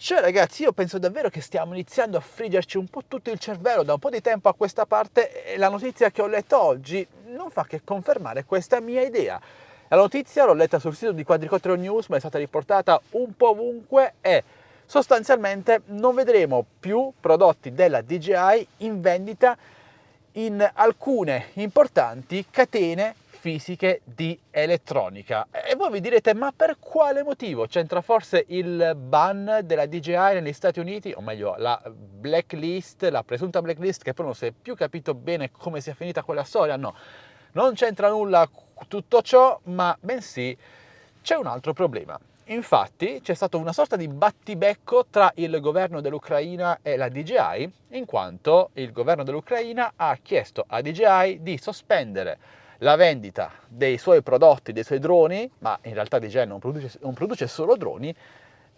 Cioè ragazzi, io penso davvero che stiamo iniziando a friggerci un po' tutto il cervello da un po' di tempo a questa parte e la notizia che ho letto oggi non fa che confermare questa mia idea. La notizia l'ho letta sul sito di Quadricottero News, ma è stata riportata un po' ovunque e sostanzialmente non vedremo più prodotti della DJI in vendita in alcune importanti catene fisiche di elettronica. E voi vi direte, ma per quale motivo? C'entra forse il ban della DJI negli Stati Uniti, o meglio la blacklist, la presunta blacklist, che poi non si è più capito bene come sia finita quella storia? No, non c'entra nulla tutto ciò, ma bensì c'è un altro problema. Infatti c'è stato una sorta di battibecco tra il governo dell'Ucraina e la DJI, in quanto il governo dell'Ucraina ha chiesto a DJI di sospendere la vendita dei suoi prodotti, dei suoi droni, ma in realtà DJI non produce solo droni,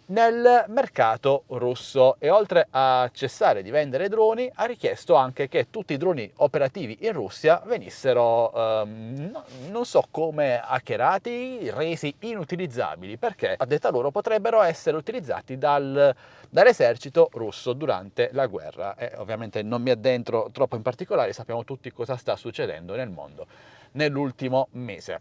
nel mercato russo, e oltre a cessare di vendere droni ha richiesto anche che tutti i droni operativi in Russia venissero non so come hackerati, resi inutilizzabili, perché a detta loro potrebbero essere utilizzati dall'esercito russo durante la guerra. E ovviamente non mi addentro troppo in particolare, sappiamo tutti cosa sta succedendo nel mondo nell'ultimo mese.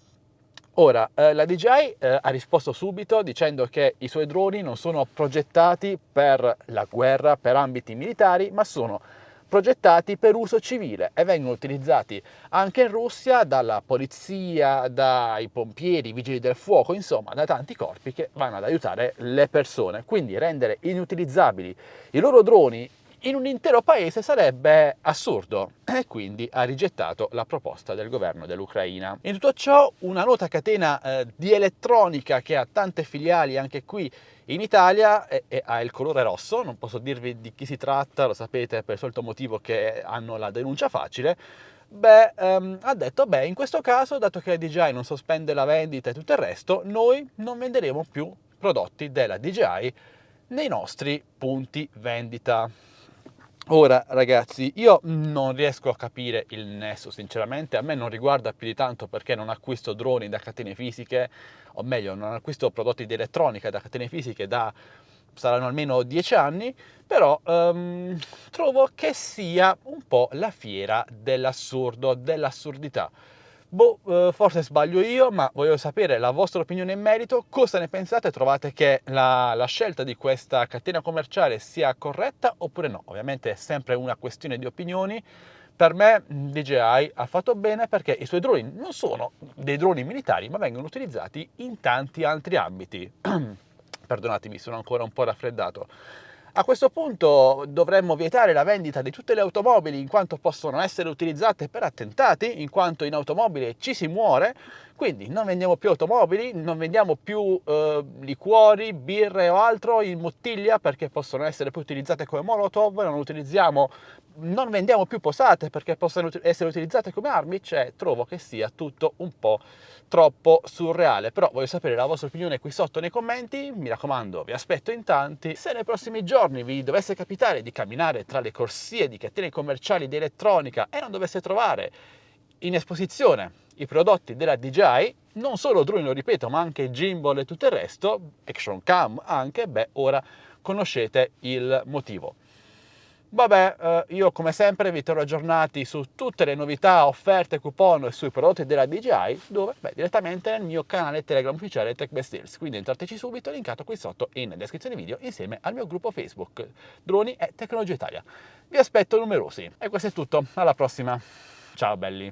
Ora, la DJI ha risposto subito dicendo che i suoi droni non sono progettati per la guerra, per ambiti militari, ma sono progettati per uso civile e vengono utilizzati anche in Russia dalla polizia, dai pompieri, i vigili del fuoco, insomma da tanti corpi che vanno ad aiutare le persone. Quindi rendere inutilizzabili i loro droni in un intero paese sarebbe assurdo, e quindi ha rigettato la proposta del governo dell'Ucraina. In tutto ciò, una nota catena di elettronica che ha tante filiali anche qui in Italia e ha il colore rosso, non posso dirvi di chi si tratta, lo sapete per il solito motivo che hanno la denuncia facile. Ha detto, in questo caso, dato che la DJI non sospende la vendita e tutto il resto, noi non venderemo più prodotti della DJI nei nostri punti vendita. Ora ragazzi, io non riesco a capire il nesso sinceramente, a me non riguarda più di tanto perché non acquisto droni da catene fisiche, o meglio non acquisto prodotti di elettronica da catene fisiche saranno almeno 10 anni, però trovo che sia un po' la fiera dell'assurdo, dell'assurdità. Forse sbaglio io, ma voglio sapere la vostra opinione in merito, cosa ne pensate? Trovate che la scelta di questa catena commerciale sia corretta oppure no? Ovviamente è sempre una questione di opinioni. Per me DJI ha fatto bene perché i suoi droni non sono dei droni militari, ma vengono utilizzati in tanti altri ambiti. Perdonatemi, sono ancora un po' raffreddato. A questo punto dovremmo vietare la vendita di tutte le automobili in quanto possono essere utilizzate per attentati, in quanto in automobile ci si muore, quindi non vendiamo più automobili, non vendiamo più liquori, birre o altro in bottiglia perché possono essere poi utilizzate come molotov, non vendiamo più posate perché possono essere utilizzate come armi, cioè trovo che sia tutto un po' troppo surreale. Però voglio sapere la vostra opinione qui sotto nei commenti, mi raccomando, vi aspetto in tanti. Se nei prossimi giorni vi dovesse capitare di camminare tra le corsie di catene commerciali di elettronica e non dovesse trovare in esposizione i prodotti della DJI, non solo droni, lo ripeto, ma anche gimbal e tutto il resto, action cam anche, ora conoscete il motivo. Io come sempre vi terrò aggiornati su tutte le novità, offerte, coupon e sui prodotti della DJI, direttamente nel mio canale Telegram ufficiale TechBest Deals, quindi entrateci subito, linkato qui sotto in descrizione video, insieme al mio gruppo Facebook, Droni e Tecnologia Italia. Vi aspetto numerosi. E questo è tutto, alla prossima. Ciao belli!